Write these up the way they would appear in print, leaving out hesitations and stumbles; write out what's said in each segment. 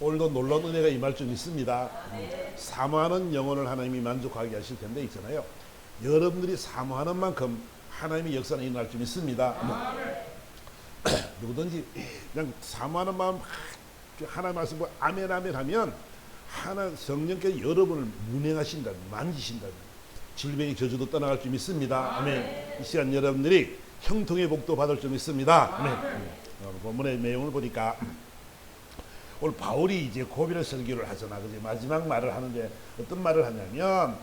오늘도 놀라운 은혜가 임할 줄 믿습니다. 사모하는 영혼을 하나님이 만족하게 하실 텐데 있잖아요. 여러분들이 사모하는 만큼 하나님의 역사는 일어날 줄 믿습니다. 누구든지 그냥 사모하는 마음 하나님 말씀 보고 아멘 아멘 하면 하나 성령께서 여러분을 문행하신다, 만지신다. 질병의 저주도 떠나갈 줄 믿습니다. 아멘. 이 시간 여러분들이 형통의 복도 받을 줄 믿습니다. 아멘. 본문의 내용을 보니까 오늘 바울이 이제 고비를 설교를 하잖아. 그지? 마지막 말을 하는데 어떤 말을 하냐면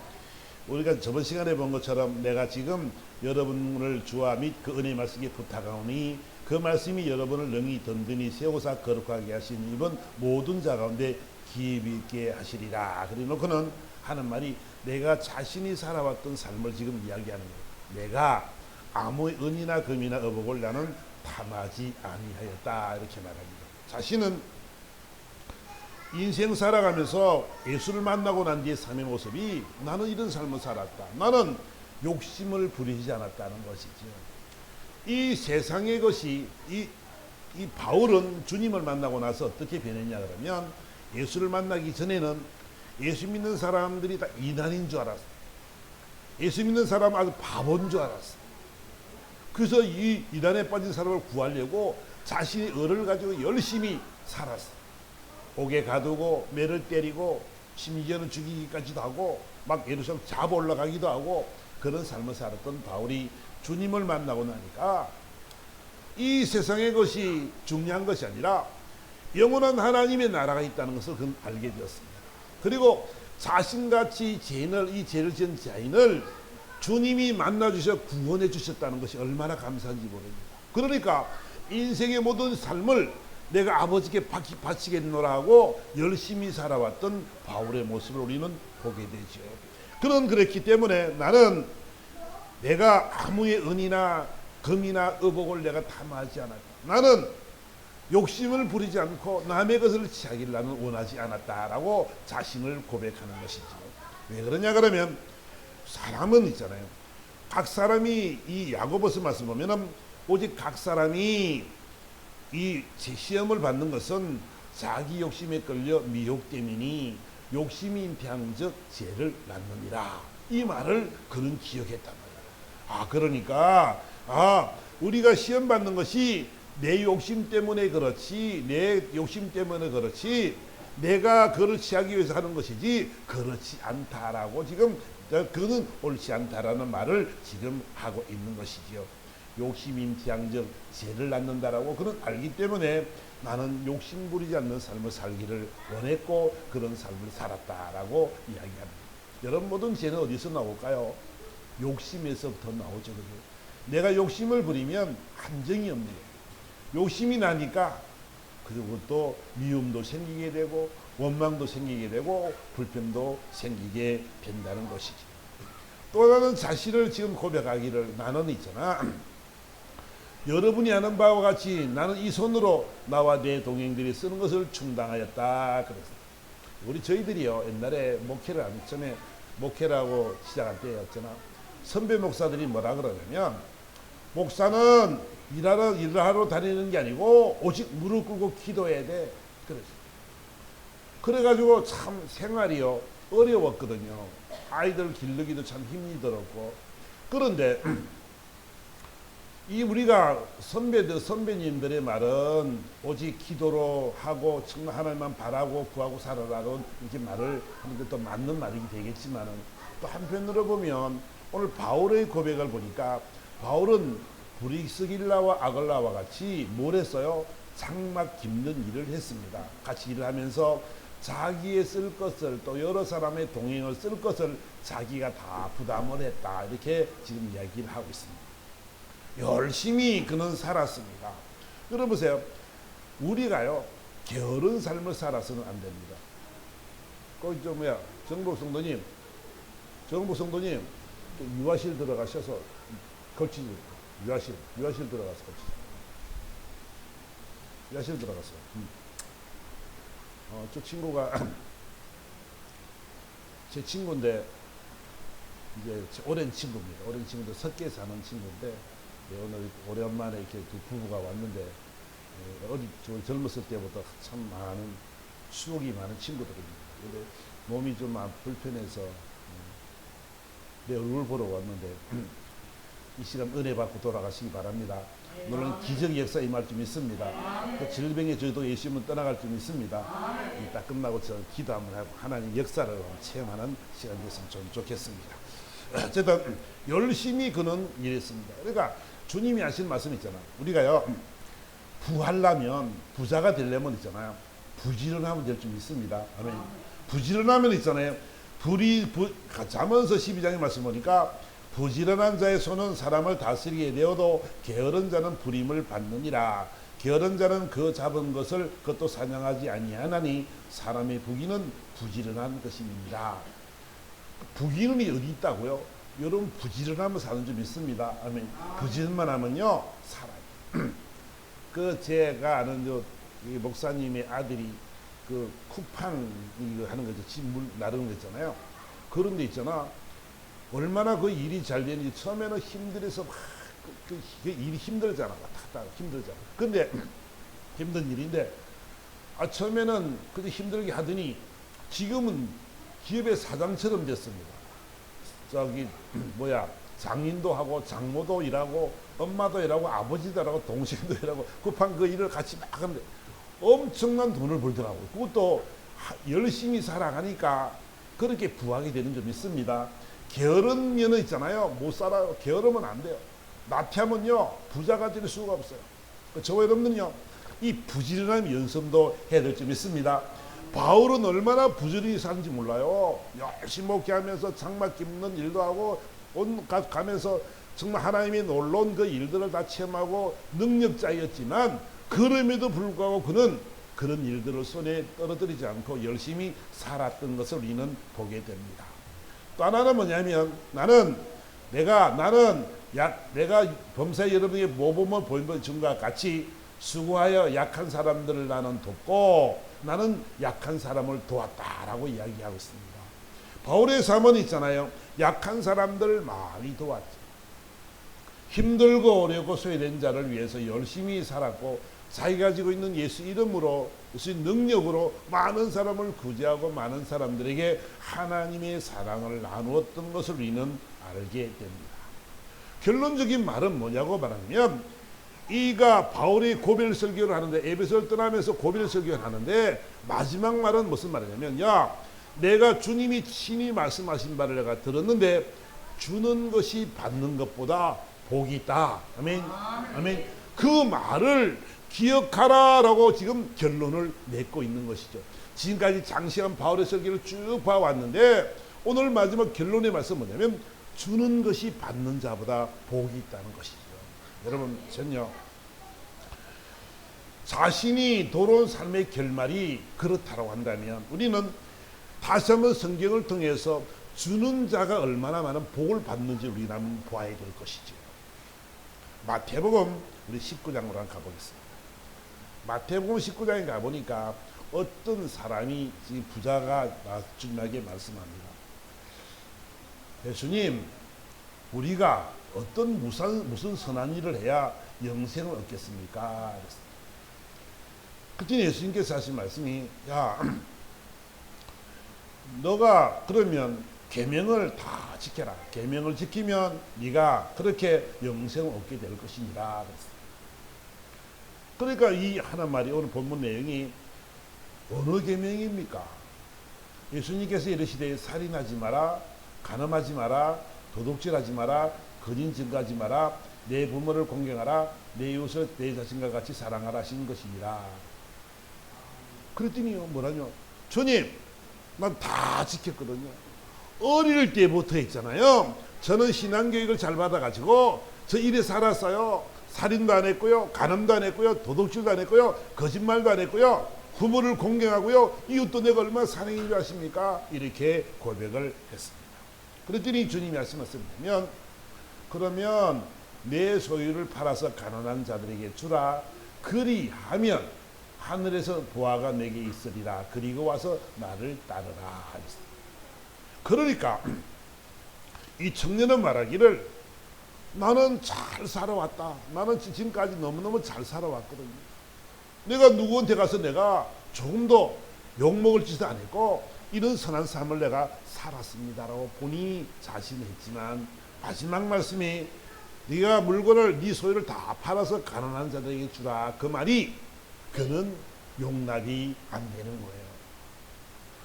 우리가 저번 시간에 본 것처럼 내가 지금 여러분을 주와 및 그 은혜의 말씀에 부탁하오니 그 말씀이 여러분을 능히 든든히 세우사 거룩하게 하신 이번 모든 자 가운데 기입 있게 하시리라. 그래 놓고는 하는 말이 내가 자신이 살아왔던 삶을 지금 이야기하는 거예요. 내가 아무 은이나 금이나 의복을 나는 탐하지 아니하였다. 이렇게 말합니다. 자신은 인생 살아가면서 예수를 만나고 난 뒤의 삶의 모습이 나는 이런 삶을 살았다. 나는 욕심을 부리지 않았다는 것이죠. 이 세상의 것이 이 바울은 주님을 만나고 나서 어떻게 변했냐 그러면 예수를 만나기 전에는 예수 믿는 사람들이 다 이단인 줄 알았어. 예수 믿는 사람은 아주 바보인 줄 알았어. 그래서 이 이단에 빠진 사람을 구하려고 자신의 의를 가지고 열심히 살았어. 옥에 가두고 매를 때리고 심지어는 죽이기까지도 하고 막 예루살렘 잡아 올라가기도 하고 그런 삶을 살았던 바울이 주님을 만나고 나니까 이 세상의 것이 중요한 것이 아니라 영원한 하나님의 나라가 있다는 것을 그는 알게 되었습니다. 그리고 자신같이 이 죄를 지은 자인을 주님이 만나주셔 구원해 주셨다는 것이 얼마나 감사한지 모릅니다. 그러니까 인생의 모든 삶을 내가 아버지께 바치겠노라 하고 열심히 살아왔던 바울의 모습을 우리는 보게 되죠. 그는 그랬기 때문에 나는 내가 아무의 은이나 금이나 의복을 내가 탐하지 않았다. 나는 욕심을 부리지 않고 남의 것을 취하기를 나는 원하지 않았다라고 자신을 고백하는 것이죠. 왜 그러냐 그러면 사람은 있잖아요. 각 사람이 이 야고보서 말씀 보면은 오직 각 사람이 이 시험을 받는 것은 자기 욕심에 끌려 미혹됨이니 욕심이 잉태한즉 죄를 낳느니라. 이 말을 그는 기억했단 말이야. 그러니까 우리가 시험 받는 것이 내 욕심 때문에 그렇지 내가 그를 취하기 위해서 하는 것이지 그렇지 않다라고 지금 그는 옳지 않다라는 말을 지금 하고 있는 것이지요. 욕심이 잉태한즉 죄를 낳는다라고 그는 알기 때문에 나는 욕심 부리지 않는 삶을 살기를 원했고 그런 삶을 살았다라고 이야기합니다. 여러분 모든 죄는 어디서 나올까요? 욕심에서부터 나오죠. 그죠? 내가 욕심을 부리면 한정이 없네요. 욕심이 나니까 그리고 또 미움도 생기게 되고 원망도 생기게 되고 불평도 생기게 된다는 것이죠. 또 나는 자신을 지금 고백하기를 나는 있잖아. 여러분이 하는 바와 같이 나는 이 손으로 나와 내 동행들이 쓰는 것을 충당하였다. 그래서 저희들이요 옛날에 목회를 하기 전에 목회라고 시작할 때였잖아. 선배 목사들이 뭐라 그러냐면 목사는 일하러 다니는 게 아니고 오직 무릎 꿇고 기도해야 돼. 그래가지고 참 생활이요 어려웠거든요. 아이들 기르기도 참 힘이 들었고 그런데 이 우리가 선배님들의 말은 오직 기도로 하고 정말 하나님만 바라고 구하고 살아라는 이렇게 말을 하는 것도 맞는 말이 되겠지만은 또 한편으로 보면 오늘 바울의 고백을 보니까 바울은 브리스길라와 아글라와 같이 뭘 했어요? 장막 깁는 일을 했습니다. 같이 일을 하면서 자기의 쓸 것을 또 여러 사람의 동행을 쓸 것을 자기가 다 부담을 했다. 이렇게 지금 이야기를 하고 있습니다. 열심히 그는 살았습니다. 여러분 우리가요 게으른 삶을 살아서는 안 됩니다. 정복 성도님 유아실 들어가셔서 걸치지. 유아실 들어가서 걸치지. 유아실 들어갔어요. 저 친구가 제 친구인데 이제 오랜 친구입니다. 오랜 친구인데 석계에 사는 친구인데 오늘 오랜만에 이렇게 두 부부가 왔는데 어디 젊었을 때부터 참 많은 수억이 많은 친구들입니다. 근데 몸이 좀 불편해서 내 얼굴 보러 왔는데 이 시간 은혜 받고 돌아가시기 바랍니다. 물론 기적의 역사 임할 줄 믿습니다. 그 질병에 저희도 예수님은 떠나갈 줄 믿습니다. 딱 끝나고 저 기도 한번 하고 하나님 역사를 체험하는 시간이 됐으면 좀 좋겠습니다. 어쨌든 열심히 그는 일했습니다. 그러니까 주님이 하신 말씀 있잖아. 우리가요 부하려면 부자가 되려면 있잖아요 부지런하면 될 줄 믿습니다. 아멘. 부지런하면 있잖아요. 잠언서 12장의 말씀 보니까 부지런한 자의 손은 사람을 다스리게 되어도 게으른 자는 부림을 받느니라. 게으른 자는 그 잡은 것을 그것도 사냥하지 아니하나니 사람의 부귀는 부지런한 것입니다. 부귀는 어디 있다고요? 여러분 부지런하면 사는 줄 믿습니다. 아멘. 부지런만 하면요 살아요. 그 제가 아는 목사님의 아들이 그 쿠팡 이거 하는 거죠. 물 나르는 거 있잖아요. 그런 데 있잖아. 얼마나 그 일이 잘 되는지 처음에는 힘들어서 막 그 일이 힘들잖아. 왔다 힘들잖아. 근데 힘든 일인데 처음에는 그렇게 힘들게 하더니 지금은 기업의 사장처럼 됐습니다. 저기 장인도 하고 장모도 일하고 엄마도 일하고 아버지도 일하고 동생도 일하고 쿠팡 그 일을 같이 막 하는데 엄청난 돈을 벌더라고요. 그것도 열심히 살아가니까 그렇게 부하게 되는 줄 믿습니다. 게으르면 있잖아요. 못 살아요. 게으르면 안 돼요. 나태하면요 부자가 될 수가 없어요. 저와 여러분은요 이 부지런한 연습도 해야 될 줄 믿습니다. 바울은 얼마나 부지런히 사는지 몰라요. 열심히 목회하면서 장막 깁는 일도 하고 온갖 가면서 정말 하나님이 놀라운 그 일들을 다 체험하고 능력자였지만 그럼에도 불구하고 그는 그런 일들을 손에 떨어뜨리지 않고 열심히 살았던 것을 우리는 보게 됩니다. 또 하나는 뭐냐면 내가 범사에 여러분에게 모범을 보인 것과 같이 수고하여 약한 사람들을 나는 돕고 나는 약한 사람을 도왔다라고 이야기하고 있습니다. 바울의 삶은 있잖아요. 약한 사람들을 많이 도왔죠. 힘들고 어렵고 소외된 자를 위해서 열심히 살았고 자기가 가지고 있는 예수 이름으로 예수 능력으로 많은 사람을 구제하고 많은 사람들에게 하나님의 사랑을 나누었던 것을 우리는 알게 됩니다. 결론적인 말은 뭐냐고 말하면 이가 바울이 고별 설교를 하는데 에베소를 떠나면서 고별 설교를 하는데 마지막 말은 무슨 말이냐면 내가 주님이 친히 말씀하신 바를 내가 들었는데 주는 것이 받는 것보다 복이 있다. 아멘. 아멘. 그 말을 기억하라라고 지금 결론을 맺고 있는 것이죠. 지금까지 장시간 바울의 설교를 쭉 봐왔는데 오늘 마지막 결론의 말씀은 뭐냐면 주는 것이 받는 자보다 복이 있다는 것이죠. 여러분 전요 자신이 돌아온 삶의 결말이 그렇다고 한다면 우리는 다시 한번 성경을 통해서 주는 자가 얼마나 많은 복을 받는지 우리는 한번 보아야 될 것이죠. 마태복음 우리 19장으로 한번 가보겠습니다. 마태복음 19장에 가보니까 어떤 사람이 지금 부자가 주님에게 말씀합니다. 예수님, 우리가 어떤 무슨 선한 일을 해야 영생을 얻겠습니까? 그때 예수님께서 하신 말씀이 너가 그러면 계명을 다 지켜라. 계명을 지키면 네가 그렇게 영생을 얻게 될 것이니라. 그러니까 이 하나 말이 오늘 본문 내용이 어느 계명입니까? 예수님께서 이르시되 살인하지 마라, 간음하지 마라, 도둑질하지 마라, 거짓 증거하지 마라, 내 부모를 공경하라, 내 이웃을 내 자신과 같이 사랑하라 하신 것이니라. 그랬더니 뭐라뇨? 주님, 난 다 지켰거든요. 어릴 때부터 있잖아요. 저는 신앙교육을 잘 받아가지고 저 일에 살았어요. 살인도 안 했고요, 간음도 안 했고요, 도둑질도 안 했고요, 거짓말도 안 했고요, 부모를 공경하고요, 이웃도 내가 얼마나 사랑인 줄 아십니까? 이렇게 고백을 했습니다. 그랬더니 주님이 말씀하시면 그러면 내 소유를 팔아서 가난한 자들에게 주라. 그리하면 하늘에서 보화가 내게 있으리라. 그리고 와서 나를 따르라. 그러니까 이 청년은 말하기를 나는 잘 살아왔다. 나는 지금까지 너무너무 잘 살아왔거든요. 내가 누구한테 가서 내가 조금 더 욕먹을 짓을 안 했고 이런 선한 삶을 내가 살았습니다라고 본인이 자신했지만 마지막 말씀이 네가 물건을 네 소유를 다 팔아서 가난한 자들에게 주라. 그 말이 그는 용납이 안 되는 거예요.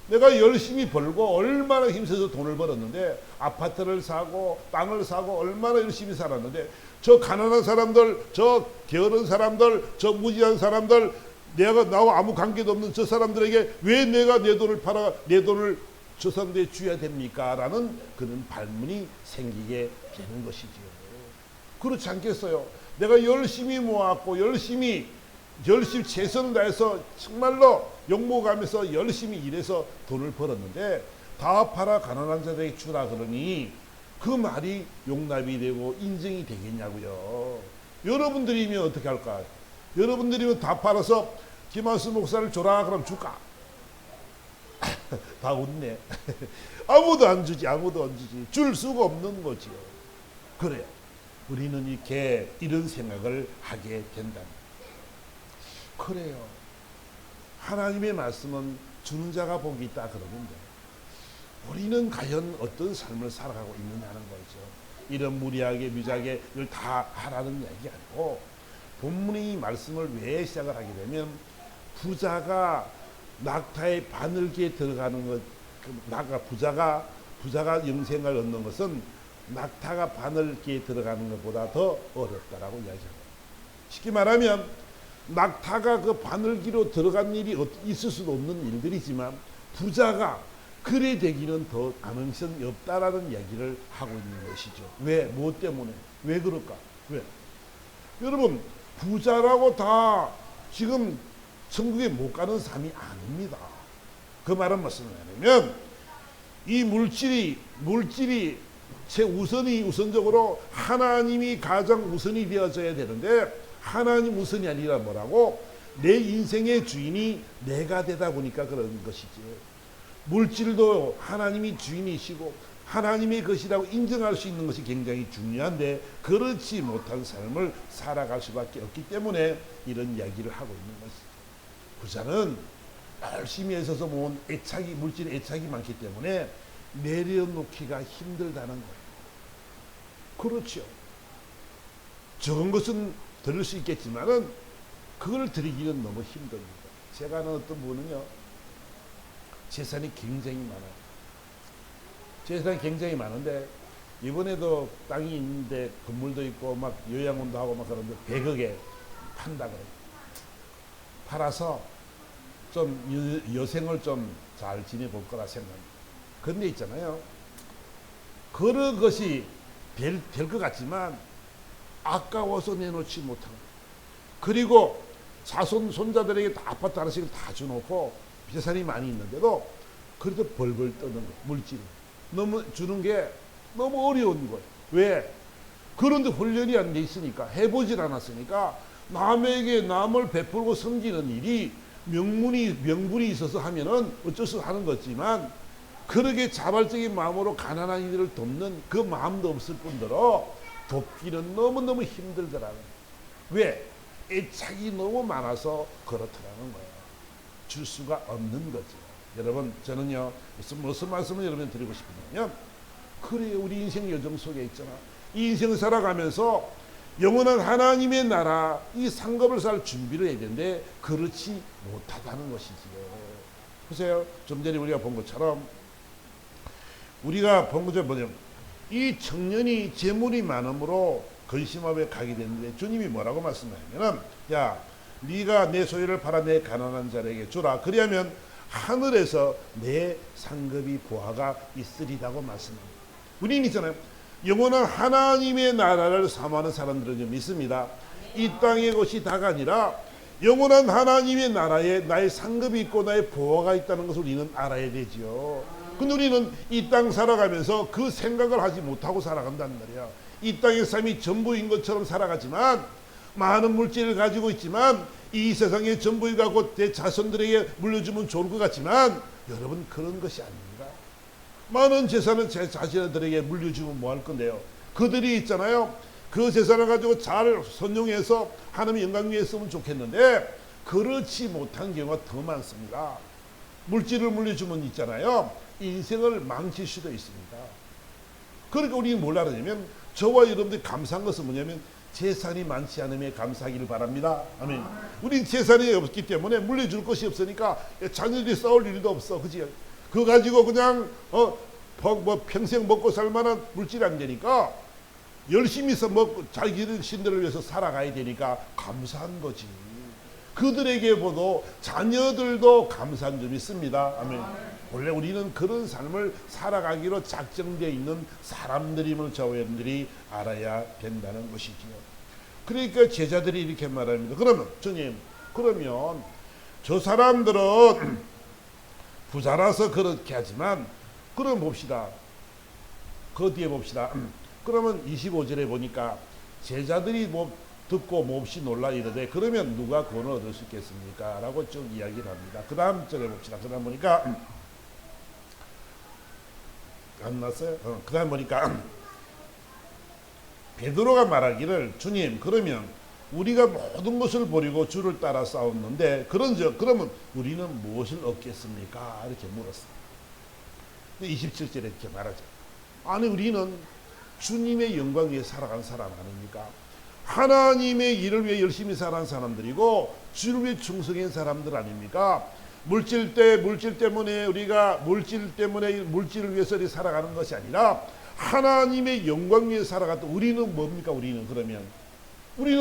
내가 열심히 벌고 얼마나 힘써서 돈을 벌었는데 아파트를 사고 땅을 사고 얼마나 열심히 살았는데 저 가난한 사람들, 저 게으른 사람들, 저 무지한 사람들, 내가 나와 아무 관계도 없는 저 사람들에게 왜 내가 내 돈을 팔아 내 돈을 저 사람들에 줘야 됩니까? 라는 그런 발문이 생기게 되는 것이지요. 그렇지 않겠어요? 내가 열심히 모았고 열심히 최선을 다해서 정말로 욕먹으면서 열심히 일해서 돈을 벌었는데 다 팔아 가난한 자들에게 주라 그러니 그 말이 용납이 되고 인정이 되겠냐고요. 여러분들이면 어떻게 할까? 여러분들이면 다 팔아서 김한수 목사를 줘라 그럼 줄까? 다 웃네. 아무도 안 주지. 줄 수가 없는 거지요. 그래요. 우리는 이렇게 이런 생각을 하게 된다. 그래요. 하나님의 말씀은 주는 자가 복이 있다 그러는데 우리는 과연 어떤 삶을 살아가고 있느냐는 거죠. 이런 무리하게 무작하게 이걸 다 하라는 얘기 아니고 본문의 이 말씀을 왜 시작을 하게 되면 부자가 낙타의 바늘기에 들어가는 것, 부자가 영생을 얻는 것은 낙타가 바늘기에 들어가는 것보다 더 어렵다라고 이야기합니다. 쉽게 말하면 낙타가 그 바늘기로 들어간 일이 있을 수도 없는 일들이지만 부자가 그래 되기는 더 가능성이 없다라는 얘기를 하고 있는 것이죠. 왜? 무엇 때문에? 왜 그럴까? 왜? 여러분 부자라고 다 지금 천국에 못 가는 삶이 아닙니다. 그 말은 무슨 말이냐면 이 물질이 우선적으로 하나님이 가장 우선이 되어져야 되는데 하나님 우선이 아니라 뭐라고? 내 인생의 주인이 내가 되다 보니까 그런 것이지. 물질도 하나님이 주인이시고 하나님의 것이라고 인정할 수 있는 것이 굉장히 중요한데 그렇지 못한 삶을 살아갈 수밖에 없기 때문에 이런 이야기를 하고 있는 것이죠. 부자는 열심히 애써서 모은 물질의 애착이 많기 때문에 내려놓기가 힘들다는 거예요. 그렇죠. 적은 것은 드릴 수 있겠지만은 그걸 드리기는 너무 힘듭니다. 제가 아는 어떤 분은요, 재산이 굉장히 많아요. 재산이 굉장히 많은데 이번에도 땅이 있는데 건물도 있고 막 요양원도 하고 막 그런데 100억에 판다 그래요. 팔아서 좀 여생을 좀 잘 지내볼 거라 생각합니다. 그런데 있잖아요. 그런 것이 될 것 같지만 아까워서 내놓지 못하고 그리고 손자들에게 다 아파트 하나씩을 다 주놓고 재산이 많이 있는데도 그래도 벌벌 떠는 거예요. 물질이. 너무 주는 게 너무 어려운 거예요. 왜? 그런데 훈련이 안 돼 있으니까 해보질 않았으니까 남에게 남을 베풀고 섬기는 일이 명분이 있어서 하면은 어쩔 수 하는 거지만 그렇게 자발적인 마음으로 가난한 이들을 돕는 그 마음도 없을 뿐더러 돕기는 너무너무 힘들더라고요. 왜? 애착이 너무 많아서 그렇더라는 거예요. 줄 수가 없는 거죠. 여러분 저는요 무슨 말씀을 여러분 드리고 싶으냐면 그래 우리 인생 여정 속에 있잖아. 이 인생을 살아가면서 영원한 하나님의 나라 이 상급을 살 준비를 해야 되는데 그렇지 못하다는 것이지요. 보세요. 좀 전에 우리가 본 것처럼 뭐냐면 이 청년이 재물이 많음으로 근심업에 가게 됐는데 주님이 뭐라고 말씀하냐면 야 네가 내 소유를 팔아 내 가난한 자에게 주라. 그리하면 하늘에서 내 상급이 보화가 있으리라고 말씀합니다. 우리는 있잖아요. 영원한 하나님의 나라를 사모하는 사람들은 좀 있습니다. 이 땅의 것이 다가 아니라 영원한 하나님의 나라에 나의 상급이 있고 나의 보화가 있다는 것을 우리는 알아야 되지요. 근데 우리는 이 땅 살아가면서 그 생각을 하지 못하고 살아간단 말이야. 이 땅의 삶이 전부인 것처럼 살아가지만 많은 물질을 가지고 있지만 이 세상의 전부인 갖고 내 자손들에게 물려주면 좋을 것 같지만 여러분 그런 것이 아닙니다. 많은 재산을 제 자신들에게 물려주면 뭐 할 건데요. 그들이 있잖아요. 그 재산을 가지고 잘 선용해서 하나님의 영광 위에 쓰면 좋겠는데 그렇지 못한 경우가 더 많습니다. 물질을 물려주면 있잖아요. 인생을 망칠 수도 있습니다. 그러니까 우리는 뭘 알아냐면 저와 여러분들이 감사한 것은 뭐냐면 재산이 많지 않음에 감사하기를 바랍니다. 아멘. 우린 재산이 없기 때문에 물려줄 것이 없으니까 자녀들이 싸울 일도 없어. 그지? 그거 가지고 그냥 평생 먹고 살 만한 물질이 안 되니까 열심히 해서 먹고 자기 신들을 위해서 살아가야 되니까 감사한 거지. 그들에게 보도 자녀들도 감사한 점이 있습니다. 아멘. 원래 우리는 그런 삶을 살아가기로 작정되어 있는 사람들임을 저와 여러분들이 알아야 된다는 것이지요. 그러니까 제자들이 이렇게 말합니다. 그러면 주님, 그러면 저 사람들은 부자라서 그렇게 하지만 그럼 봅시다. 그 뒤에 봅시다. 그러면 25절에 보니까 제자들이 듣고 몹시 놀라 이르되 그러면 누가 구원을 얻을 수 있겠습니까? 라고 쭉 이야기를 합니다. 그 다음 절에 봅시다. 그 다음 보니까 안 났어요? 그 다음 보니까 베드로가 말하기를 주님 그러면 우리가 모든 것을 버리고 주를 따라 싸웠는데 그러면 우리는 무엇을 얻겠습니까? 이렇게 물었어요. 27절에 이렇게 말하죠. 아니 우리는 주님의 영광 위에 살아간 사람 아닙니까? 하나님의 일을 위해 열심히 살아간 사람들이고 주를 위해 충성한 사람들 아닙니까? 물질 때문에 우리가 물질을 위해서 살아가는 것이 아니라 하나님의 영광 위에 살아갔던 우리는 뭡니까? 우리는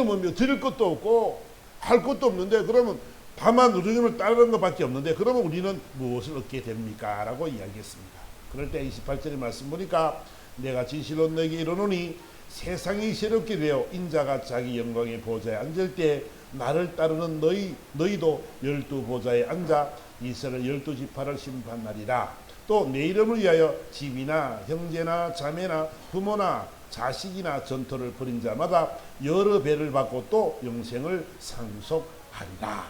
뭡니까? 드릴 것도 없고 할 것도 없는데 그러면 다만 우리를 따르는 것밖에 없는데 그러면 우리는 무엇을 얻게 됩니까? 라고 이야기했습니다. 그럴 때 28절의 말씀 보니까 내가 진실로 너에게 이르노니 세상이 새롭게 되어 인자가 자기 영광의 보좌에 앉을 때 나를 따르는 너희도 12보좌에 앉아 이스라엘 12지파를 심판하리라. 또 내 이름을 위하여 집이나 형제나 자매나 부모나 자식이나 전토를 벌인 자마다 여러 배를 받고 또 영생을 상속하리라.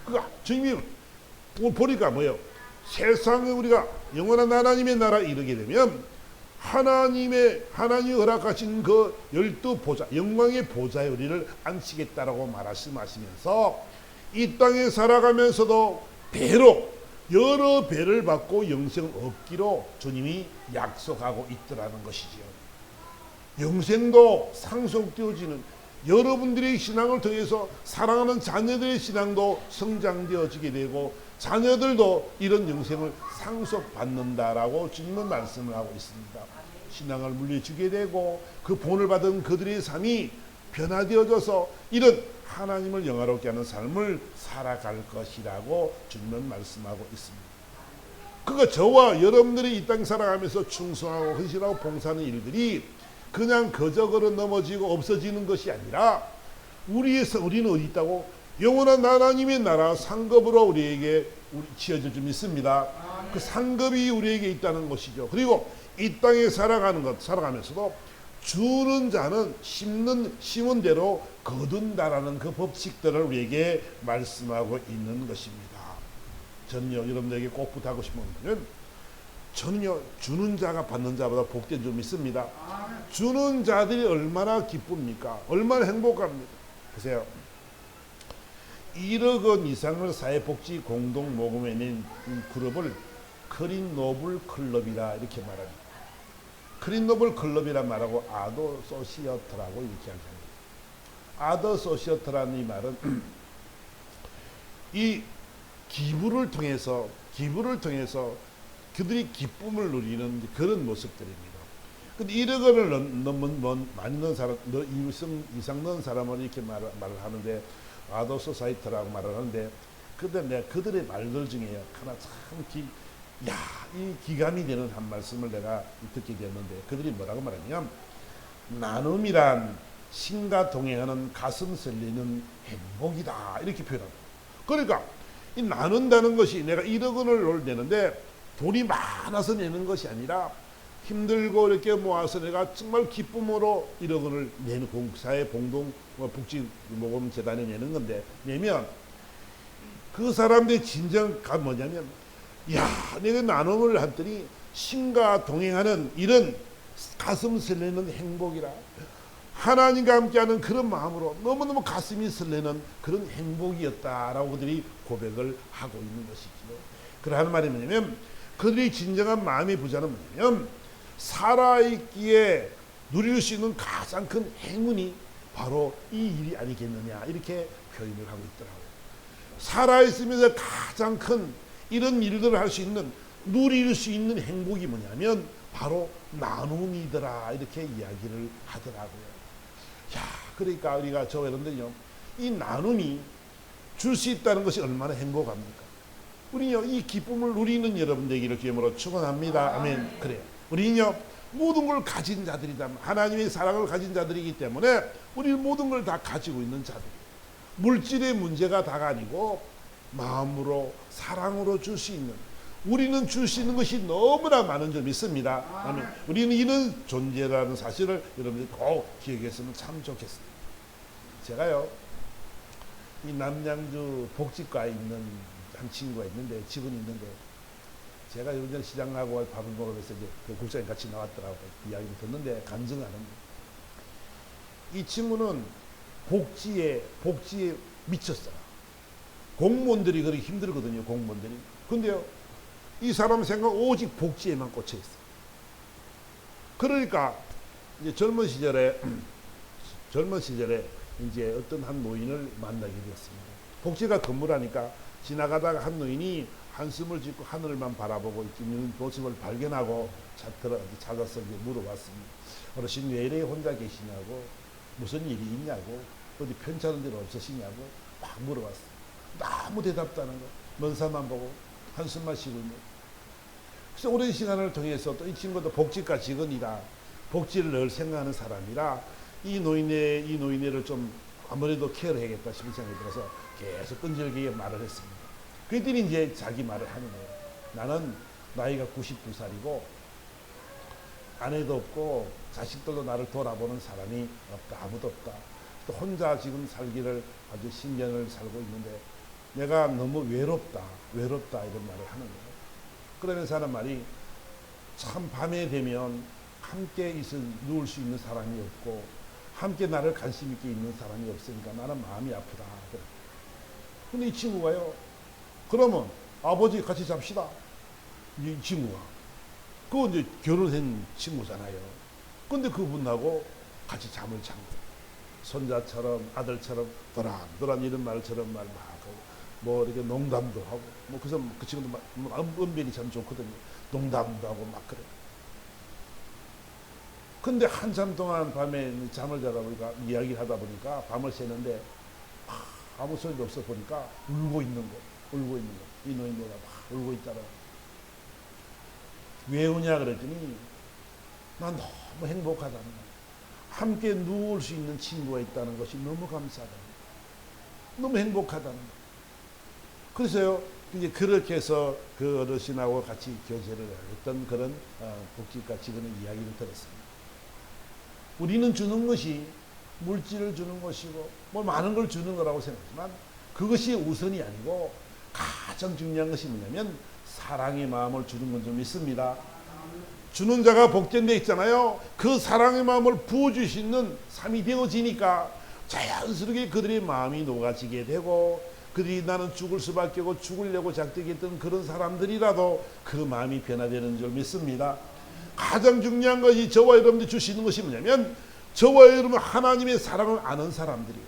그러니까 주님이 보니까 뭐예요? 세상에 우리가 영원한 하나님의 나라에 이르게 되면 하나님이 허락하신 그 12보좌 영광의 보좌에 우리를 앉히겠다라고 말씀하시면서 이 땅에 살아가면서도 여러 배를 받고 영생을 얻기로 주님이 약속하고 있더라는 것이지요. 영생도 상속되어지는 여러분들의 신앙을 통해서 사랑하는 자녀들의 신앙도 성장되어지게 되고 자녀들도 이런 영생을 상속받는다라고 주님은 말씀을 하고 있습니다. 신앙을 물려주게 되고 그 본을 받은 그들의 삶이 변화되어져서 이런 하나님을 영화롭게 하는 삶을 살아갈 것이라고 주님은 말씀하고 있습니다. 그거 저와 여러분들이 이 땅 살아가면서 충성하고 헌신하고 봉사하는 일들이 그냥 거저거로 넘어지고 없어지는 것이 아니라 우리는 어디 있다고? 영원한 하나님의 나라 상급으로 우리에게 지어질 줄 믿습니다. 그 상급이 우리에게 있다는 것이죠. 그리고 이 땅에 살아가면서도 주는 자는 심은 대로 거둔다라는 그 법칙들을 우리에게 말씀하고 있는 것입니다. 저는요 여러분들에게 꼭 부탁하고 싶은 것은 저는요 주는 자가 받는 자보다 복된 줄 믿습니다. 주는 자들이 얼마나 기쁩니까? 얼마나 행복합니까? 보세요. 1억 원 이상을 사회복지 공동 모금에 낸 그룹을 크린 노블 클럽이라 이렇게 말합니다. 크린 노블 클럽이라 말하고 아더 소시어트라고 이렇게 합니다. 아더 소시어트라는 이 말은 이 기부를 통해서 그들이 기쁨을 누리는 그런 모습들입니다. 근데 1억 원을 많이 넣은 사람, 이상 넣은 사람은 이렇게 말을 하는데 아더 소사이트라고 말을 하는데 근데 내가 그들의 말들 중에 하나 참 이 기감이 되는 한 말씀을 내가 듣게 됐는데 그들이 뭐라고 말하냐면 나눔이란 신과 동행하는 가슴 설리는 행복이다 이렇게 표현합니다. 그러니까 이 나눈다는 것이 내가 1억 원을 내는데 돈이 많아서 내는 것이 아니라 힘들고 이렇게 모아서 내가 정말 기쁨으로 1억 원을 내는 공사의 공동 복지 모금 재단에 내는 건데 내면 그 사람들의 진정가 뭐냐면 내가 나눔을 했더니 신과 동행하는 이런 가슴 설레는 행복이라 하나님과 함께하는 그런 마음으로 너무너무 가슴이 설레는 그런 행복이었다라고 그들이 고백을 하고 있는 것이죠. 그러한 말이 뭐냐면 그들이 진정한 마음의 부자는 뭐냐면 살아있기에 누릴 수 있는 가장 큰 행운이 바로 이 일이 아니겠느냐 이렇게 표현을 하고 있더라고요. 살아있으면서 가장 큰 이런 일들을 할 수 있는 누릴 수 있는 행복이 뭐냐면 바로 나눔이더라 이렇게 이야기를 하더라고요. 야, 그러니까 우리가 저 여러분들요 이 나눔이 줄 수 있다는 것이 얼마나 행복합니까? 우리요 이 기쁨을 누리는 여러분들에게 기쁨으로 축원합니다. 아멘. 그래요. 우리는요 모든 걸 가진 자들이다. 하나님의 사랑을 가진 자들이기 때문에 우리 모든 걸 다 가지고 있는 자들. 물질의 문제가 다가 아니고 마음으로 사랑으로 줄 수 있는 우리는 줄 수 있는 것이 너무나 많은 줄 믿습니다. 아멘. 우리는 이런 존재라는 사실을 여러분들이 꼭 기억했으면 참 좋겠습니다. 제가요 이 남양주 복지과에 있는 한 친구가 있는데 직원이 있는데 제가 요즘 시장 가고 밥을 먹으면서 이제 그 국장님 같이 나왔더라고 이야기를 듣는데 감정하는데 이 친구는 복지에 미쳤어요. 공무원들이 그렇게 힘들거든요. 공무원들이. 근데요 이 사람 생각 오직 복지에만 꽂혀 있어요. 그러니까 이제 젊은 시절에 이제 어떤 한 노인을 만나게 되었습니다. 복지가 건물하니까 지나가다가 한 노인이 한숨을 짓고 하늘만 바라보고 있는 모습을 발견하고 찾아서 이제 물어봤습니다. 어르신 왜 이래 혼자 계시냐고 무슨 일이 있냐고 어디 편찮은 데 없으시냐고 막 물어봤어요. 아무 대답도 안 하는 거 먼 산만 보고 한숨만 쉬고 있는. 그래서 오랜 시간을 통해서 또 이 친구도 복지과 직원이라 복지를 늘 생각하는 사람이라 이 노인네를 좀 아무래도 케어를 해야겠다 싶은 생각이 들어서 계속 끈질기게 말을 했습니다. 그들이 이제 자기 말을 하는 거예요. 나는 나이가 99살이고 아내도 없고 자식들도 나를 돌아보는 사람이 없다. 아무도 없다. 또 혼자 지금 살기를 아주 10년을 살고 있는데 내가 너무 외롭다 이런 말을 하는 거예요. 그러면서 하는 말이 참 밤에 되면 함께 누울 수 있는 사람이 없고 함께 나를 관심 있게 있는 사람이 없으니까 나는 마음이 아프다. 근데 이 친구가요 그러면 아버지 같이 잡시다. 이 친구가 그거 이제 결혼한 친구잖아요. 근데 그분하고 같이 잠을 잔 거예요. 손자처럼 아들처럼 도란도란 이런 말처럼 말 막 하고 뭐 이렇게 농담도 하고 뭐 그래서 그 친구도 언변이 참 좋거든요. 농담도 하고 막 그래. 근데 한참 동안 밤에 잠을 자다 보니까 이야기를 하다 보니까 밤을 새는데 아무 소리도 없어 보니까 울고 있는 거. 이 노인네가 막 울고 있더라. 왜 우냐 그랬더니 난 너무 행복하다는 거야. 함께 누울 수 있는 친구가 있다는 것이 너무 감사하다. 너무 행복하다는 거야. 그래서요, 이제 그렇게 해서 그 어르신하고 같이 교제를 했던 그런 복지과 직원의 이야기를 들었습니다. 우리는 주는 것이 물질을 주는 것이고 뭐 많은 걸 주는 거라고 생각하지만 그것이 우선이 아니고 가장 중요한 것이 뭐냐면 사랑의 마음을 주는 건 좀 있습니다. 주는 자가 복된 데 있잖아요. 그 사랑의 마음을 부어줄 수 있는 삶이 되어지니까 자연스럽게 그들의 마음이 녹아지게 되고 그들이 나는 죽을 수밖에 없고 죽으려고 작정했던 그런 사람들이라도 그 마음이 변화되는 줄 믿습니다. 가장 중요한 것이 저와 여러분들 주시는 것이 뭐냐면 저와 여러분 하나님의 사랑을 아는 사람들이에요.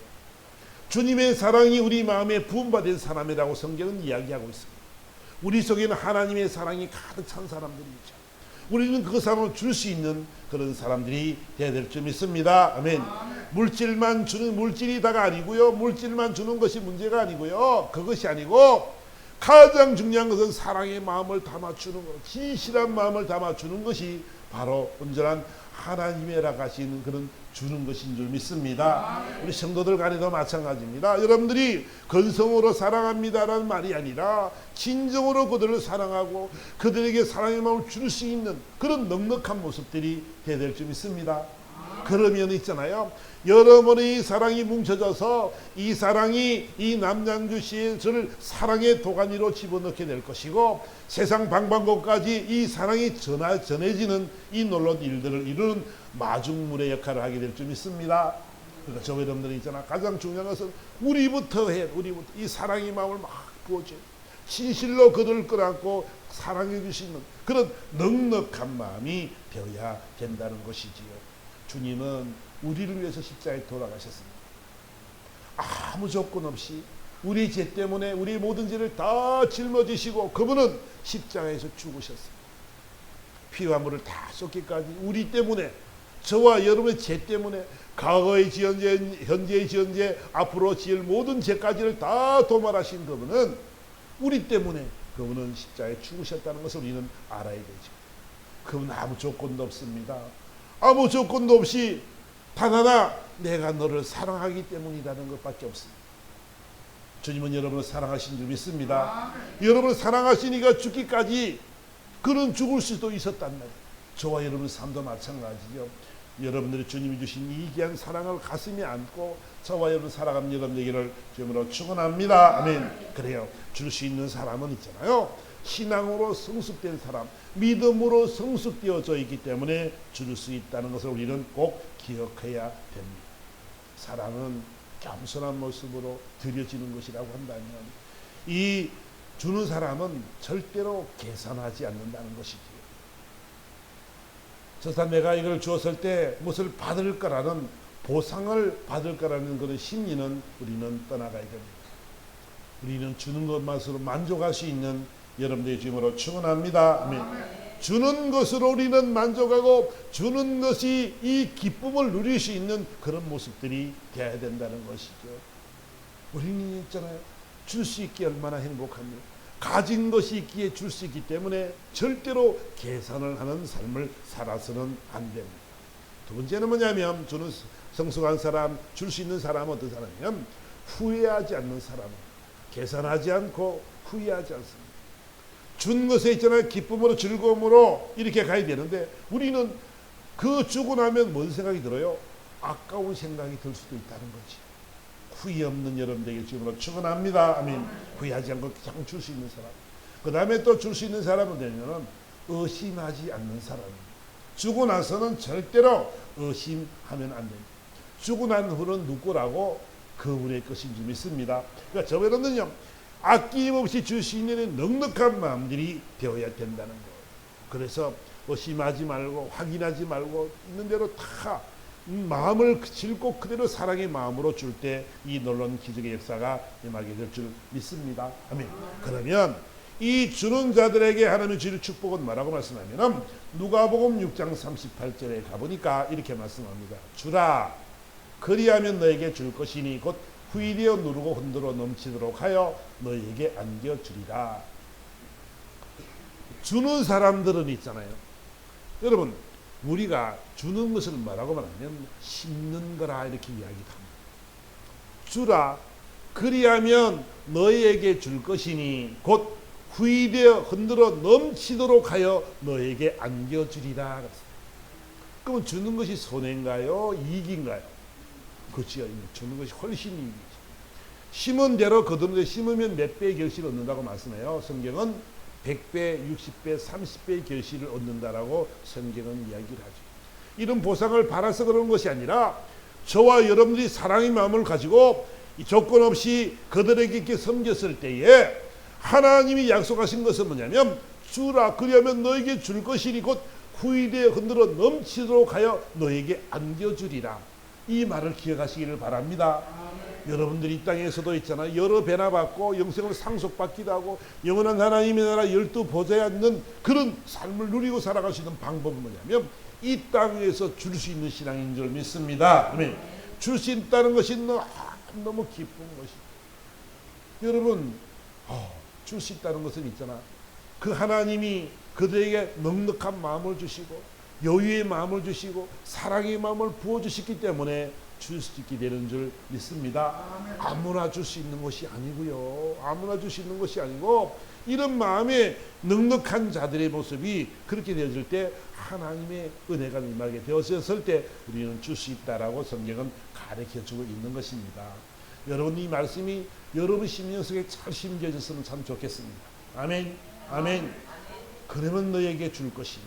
주님의 사랑이 우리 마음에 부음받은 사람이라고 성경은 이야기하고 있습니다. 우리 속에는 하나님의 사랑이 가득 찬 사람들이죠. 우리는 그 사랑을 줄 수 있는 그런 사람들이 되어야 될 줄 믿습니다. 아멘. 물질만 주는 물질이 다가 아니고요. 물질만 주는 것이 문제가 아니고요. 그것이 아니고 가장 중요한 것은 사랑의 마음을 담아주는 것, 진실한 마음을 담아주는 것이 바로 온전한 하나님의 나가시는 그런 주는 것인 줄 믿습니다. 우리 성도들 간에도 마찬가지입니다. 여러분들이 건성으로 사랑합니다라는 말이 아니라 진정으로 그들을 사랑하고 그들에게 사랑의 마음을 줄 수 있는 그런 넉넉한 모습들이 되어야 될 줄 믿습니다. 그러면 있잖아요. 여러분의 사랑이 뭉쳐져서 이 사랑이 이 남양주시의 저를 사랑의 도가니로 집어넣게 될 것이고 세상 방방곡까지 이 사랑이 전해지는 이 놀라운 일들을 이루는 마중물의 역할을 하게 될 줄 믿습니다. 그러니까 저 여러분들이 있잖아. 가장 중요한 것은 우리부터 이 사랑의 마음을 막 부어줘요. 진실로 그들을 끌어안고 사랑해 주시는 그런 넉넉한 마음이 되어야 된다는 것이지요. 주님은 우리를 위해서 십자가에 돌아가셨습니다. 아무 조건 없이 우리 죄 때문에 우리 모든 죄를 다 짊어지시고 그분은 십자가에서 죽으셨습니다. 피와 물을 다 쏟기까지 우리 때문에, 저와 여러분의 죄 때문에, 과거의 지은 죄, 현재의 지은 죄, 앞으로 지을 모든 죄까지를 다 도말하신 그분은 우리 때문에 그분은 십자가에 죽으셨다는 것을 우리는 알아야 되죠. 그분은 아무 조건도 없습니다. 아무 조건도 없이 단 하나 내가 너를 사랑하기 때문이라는 것밖에 없습니다. 주님은 여러분을 사랑하신 줄 믿습니다. 여러분을 사랑하시니까 죽기까지 그는 죽을 수도 있었단 말이에요. 저와 여러분의 삶도 마찬가지죠. 여러분들이 주님이 주신 이 귀한 사랑을 가슴에 안고 저와 여러분 살아가는 여러분에게를 주님으로 축원합니다. 아멘. 그래요. 줄 수 있는 사람은 있잖아요. 신앙으로 성숙된 사람, 믿음으로 성숙되어져 있기 때문에 줄 수 있다는 것을 우리는 꼭 기억해야 됩니다. 사랑은 겸손한 모습으로 드려지는 것이라고 한다면 이 주는 사람은 절대로 계산하지 않는다는 것이지요. 저 사람 내가 이걸 주었을 때 무엇을 받을 거라는 보상을 받을 거라는 그런 심리는 우리는 떠나가야 됩니다. 우리는 주는 것만으로 만족할 수 있는 여러분들의 주님으로 축원합니다. 아멘. 주는 것으로 우리는 만족하고 주는 것이 이 기쁨을 누릴 수 있는 그런 모습들이 되어야 된다는 것이죠. 우리는 있잖아요. 줄 수 있기에 얼마나 행복합니까? 가진 것이 있기에 줄 수 있기 때문에 절대로 계산을 하는 삶을 살아서는 안 됩니다. 두 번째는 뭐냐면 주는 성숙한 사람, 줄 수 있는 사람은 어떤 사람이냐면 후회하지 않는 사람입니다. 계산하지 않고 후회하지 않습니다. 준 것에 있잖아요. 기쁨으로 즐거움으로 이렇게 가야 되는데 우리는 그 주고 나면 뭔 생각이 들어요? 아까운 생각이 들 수도 있다는 거지. 후회 없는 여러분들에게 지금으로 축원합니다. 아멘. 후회하지 않고 그냥 줄 수 있는 사람. 그 다음에 또 줄 수 있는 사람은 되면은 의심하지 않는 사람입니다. 주고 나서는 절대로 의심하면 안 됩니다. 주고 난 후는 누구라고? 그분의 것인 줄 믿습니다. 그러니까 저번에는요, 아낌없이 줄 수 있는 넉넉한 마음들이 되어야 된다는 거예요. 그래서 의심하지 말고 확인하지 말고 있는 대로 다 마음을 싣고 그대로 사랑의 마음으로 줄 때 이 놀라운 기적의 역사가 임하게 될 줄 믿습니다. 아멘. 그러면 이 주는 자들에게 하나님의 주일 축복은 뭐라고 말씀하면 누가복음 6장 38절에 가보니까 이렇게 말씀합니다. 주라 그리하면 너에게 줄 것이니 곧 후일되어 누르고 흔들어 넘치도록 하여 너에게 안겨주리라. 주는 사람들은 있잖아요. 여러분 우리가 주는 것을 뭐라고 말하면 심는 거라 이렇게 이야기합니다. 주라 그리하면 너희에게 줄 것이니 곧 후일되어 흔들어 넘치도록 하여 너에게 안겨주리라. 그러면 주는 것이 손해인가요? 이익인가요? 그렇지요. 주는 것이 훨씬 이익이죠. 심은 대로 거두는데 심으면 몇 배의 결실을 얻는다고 말씀해요. 성경은 100배, 60배, 30배의 결실을 얻는다라고 성경은 이야기를 하죠. 이런 보상을 바라서 그러는 것이 아니라 저와 여러분들이 사랑의 마음을 가지고 조건 없이 그들에게 이렇게 섬겼을 때에 하나님이 약속하신 것은 뭐냐면 주라 그리하면 너에게 줄 것이니 곧 후일에 흔들어 넘치도록 하여 너에게 안겨주리라. 이 말을 기억하시기를 바랍니다. 여러분들이 이 땅에서도 있잖아요. 여러 배나 받고 영생을 상속받기도 하고 영원한 하나님의 나라 12보좌에 앉는 그런 삶을 누리고 살아갈 수 있는 방법은 뭐냐면 이 땅에서 줄 수 있는 신앙인 줄 믿습니다. 아멘. 줄 수 있다는 것이 너무 기쁜 것이. 여러분 줄 수 있다는 것은 있잖아. 그 하나님이 그들에게 넉넉한 마음을 주시고 여유의 마음을 주시고 사랑의 마음을 부어주셨기 때문에 줄 수 있게 되는 줄 믿습니다. 아무나 줄 수 있는 것이 아니고요. 아무나 줄 수 있는 것이 아니고 이런 마음에 넉넉한 자들의 모습이 그렇게 되어질 때 하나님의 은혜가 임하게 되었을 때 우리는 줄 수 있다라고 성경은 가르쳐주고 있는 것입니다. 여러분 이 말씀이 여러분 심령 속에 잘 심겨졌으면 참 좋겠습니다. 아멘. 아멘. 그러면 너에게 줄 것이니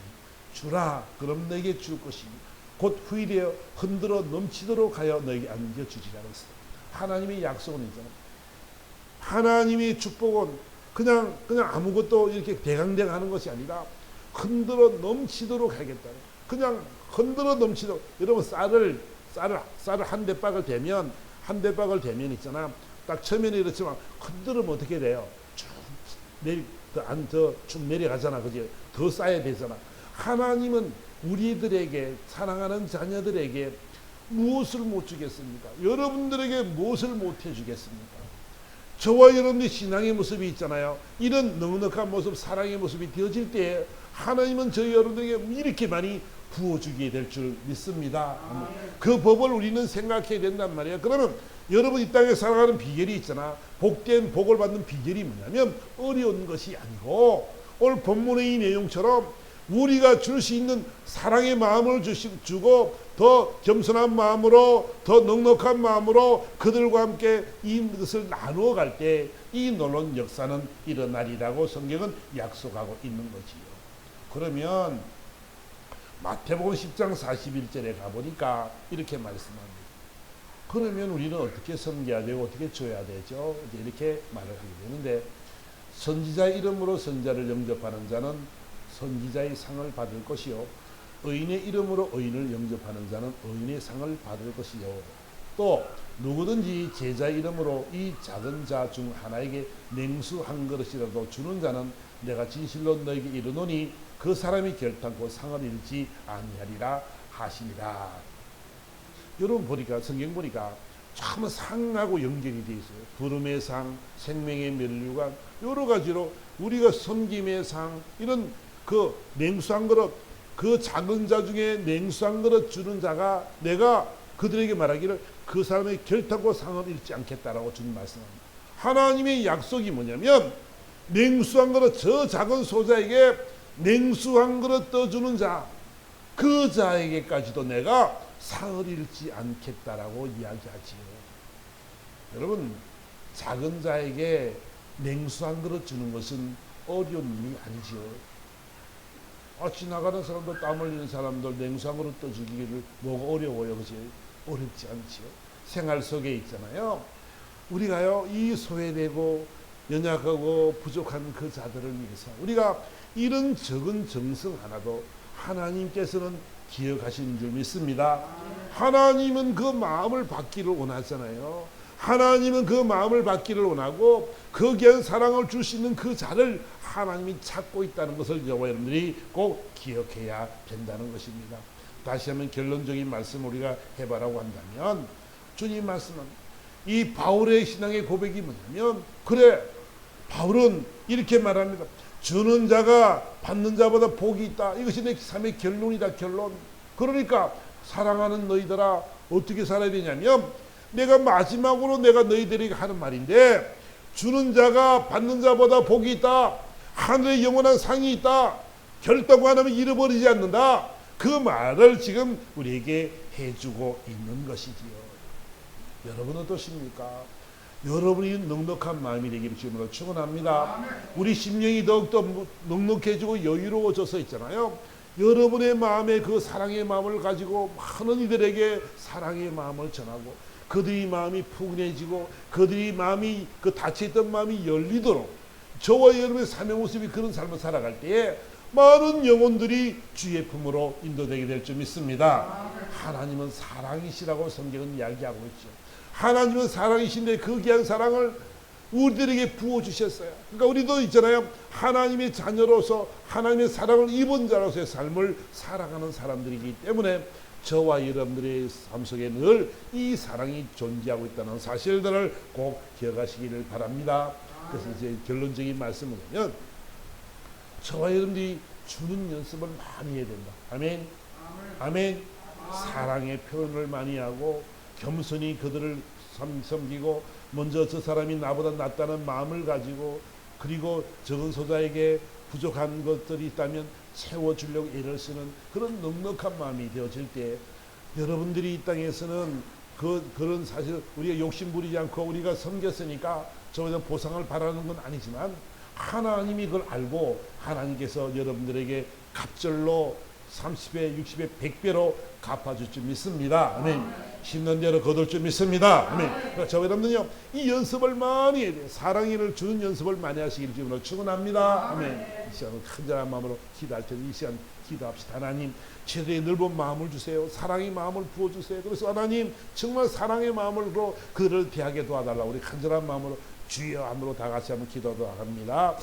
주라 그럼 너에게 줄 것이니 곧 후일에 흔들어 넘치도록 하여 너에게 안겨주리라고 했습니다. 하나님의 약속은 있잖아요. 하나님의 축복은 그냥 아무것도 이렇게 대강대강 하는 것이 아니라 흔들어 넘치도록 하겠다. 그냥 흔들어 넘치도록. 여러분 쌀을 한 대박을 대면 있잖아. 딱 처음에는 이렇지만 흔들으면 어떻게 돼요? 쭉 내려가잖아. 그지? 더 쌓여야 되잖아. 하나님은 우리들에게, 사랑하는 자녀들에게 무엇을 못 주겠습니까? 여러분들에게 무엇을 못 해주겠습니까? 저와 여러분의 신앙의 모습이 있잖아요. 이런 넉넉한 모습, 사랑의 모습이 되어질 때 하나님은 저희 여러분에게 이렇게 많이 부어주게 될 줄 믿습니다. 그 법을 우리는 생각해야 된단 말이에요. 그러면 여러분 이 땅에 살아가는 비결이 있잖아. 복된 복을 받는 비결이 뭐냐면 어려운 것이 아니고 오늘 본문의 이 내용처럼 우리가 줄 수 있는 사랑의 마음을 주고 더 겸손한 마음으로, 더 넉넉한 마음으로 그들과 함께 이것을 나누어 갈 때 이 놀라운 역사는 일어나리라고 성경은 약속하고 있는 거지요. 그러면 마태복음 10장 41절에 가보니까 이렇게 말씀합니다. 그러면 우리는 어떻게 섬겨야 되고 어떻게 줘야 되죠? 이렇게 말을 하게 되는데, 선지자의 이름으로 선지자를 영접하는 자는 선지자의 상을 받을 것이요, 의인의 이름으로 의인을 영접하는 자는 의인의 상을 받을 것이요, 또 누구든지 제자의 이름으로 이 작은 자 중 하나에게 냉수 한 그릇이라도 주는 자는 내가 진실로 너에게 이르노니 그 사람이 결탄코 상을 잃지 아니하리라 하시니라. 여러분 보니까, 성경 보니까 참 상하고 연결이 되어 있어요. 부름의 상, 생명의 면류관, 여러 가지로 우리가 섬김의 상, 이런 그 냉수 한 그릇, 그 작은 자 중에 냉수 한 그릇 주는 자가, 내가 그들에게 말하기를 그 사람의 결탄코 상을 잃지 않겠다라고 주님 말씀합니다. 하나님의 약속이 뭐냐면 냉수 한 그릇, 저 작은 소자에게 냉수 한 그릇 떠주는 자, 그 자에게까지도 내가 상을 잃지 않겠다라고 이야기하지요. 여러분, 작은 자에게 냉수 한 그릇 주는 것은 어려운 일이 아니지요. 지나가는 사람들, 땀 흘리는 사람들 냉수 한 그릇 떠주기를 뭐가 어려워요, 그지? 어렵지 않지요. 생활 속에 있잖아요. 우리가요, 이 소외되고 연약하고 부족한 그 자들을 위해서 우리가 이런 적은 정성 하나도 하나님께서는 기억하시는 줄 믿습니다. 하나님은 그 마음을 받기를 원하잖아요. 하나님은 그 마음을 받기를 원하고 그 귀한 사랑을 줄 수 있는 그 자를 하나님이 찾고 있다는 것을 저와 여러분들이 꼭 기억해야 된다는 것입니다. 다시 한번 결론적인 말씀을 우리가 해보라고 한다면, 주님 말씀은 이 바울의 신앙의 고백이 뭐냐면, 그래, 바울은 이렇게 말합니다. 주는 자가 받는 자보다 복이 있다. 이것이 내 삶의 결론이다, 결론. 그러니까 사랑하는 너희들아, 어떻게 살아야 되냐면, 내가 마지막으로 내가 너희들에게 하는 말인데, 주는 자가 받는 자보다 복이 있다. 하늘에 영원한 상이 있다. 결단고 하나면 잃어버리지 않는다. 그 말을 지금 우리에게 해주고 있는 것이지요. 여러분은 어떠십니까? 여러분이 넉넉한 마음이 되기를 주님으로 축원합니다. 우리 심령이 더욱더 넉넉해지고 여유로워져서 있잖아요. 여러분의 마음에 그 사랑의 마음을 가지고 많은 이들에게 사랑의 마음을 전하고, 그들의 마음이 푸근해지고 그들의 마음이, 그 닫혀있던 마음이 열리도록, 저와 여러분의 삶의 모습이 그런 삶을 살아갈 때에 많은 영혼들이 주의 품으로 인도되게 될 줄 믿습니다. 하나님은 사랑이시라고 성경은 이야기하고 있죠. 하나님은 사랑이신데 그 귀한 사랑을 우리들에게 부어주셨어요. 그러니까 우리도 있잖아요. 하나님의 자녀로서 하나님의 사랑을 입은 자로서의 삶을 살아가는 사람들이기 때문에 저와 여러분들의 삶 속에 늘 이 사랑이 존재하고 있다는 사실들을 꼭 기억하시기를 바랍니다. 그래서 이제 결론적인 말씀은 뭐냐면, 저와 여러분들이 주는 연습을 많이 해야 된다. 아멘. 아멘. 사랑의 표현을 많이 하고 겸손히 그들을 섬기고, 먼저 저 사람이 나보다 낫다는 마음을 가지고, 그리고 적은 소자에게 부족한 것들이 있다면 채워주려고 애를 쓰는 그런 넉넉한 마음이 되어질 때, 여러분들이 이 땅에서는 그런 사실 우리가 욕심 부리지 않고 우리가 섬겼으니까 저보다 보상을 바라는 건 아니지만, 하나님이 그걸 알고 하나님께서 여러분들에게 갑절로 30배, 60배, 100배로 갚아줄 줄 믿습니다. 아멘. 심는 대로 거둘 줄 믿습니다. 아멘. 그러니까 저 여러분은요, 이 연습을 많이 해야 돼요. 사랑을 주는 연습을 많이 하시길 주님으로 축원합니다. 아멘. 이 시간은 간절한 마음으로 기도할 텐데 이 시간 기도합시다. 하나님, 최대의 넓은 마음을 주세요. 사랑의 마음을 부어주세요. 그래서 하나님, 정말 사랑의 마음으로 그를 대하게 도와달라고 우리 간절한 마음으로 주여 안으로 다 같이 한번 기도하도록 합니다.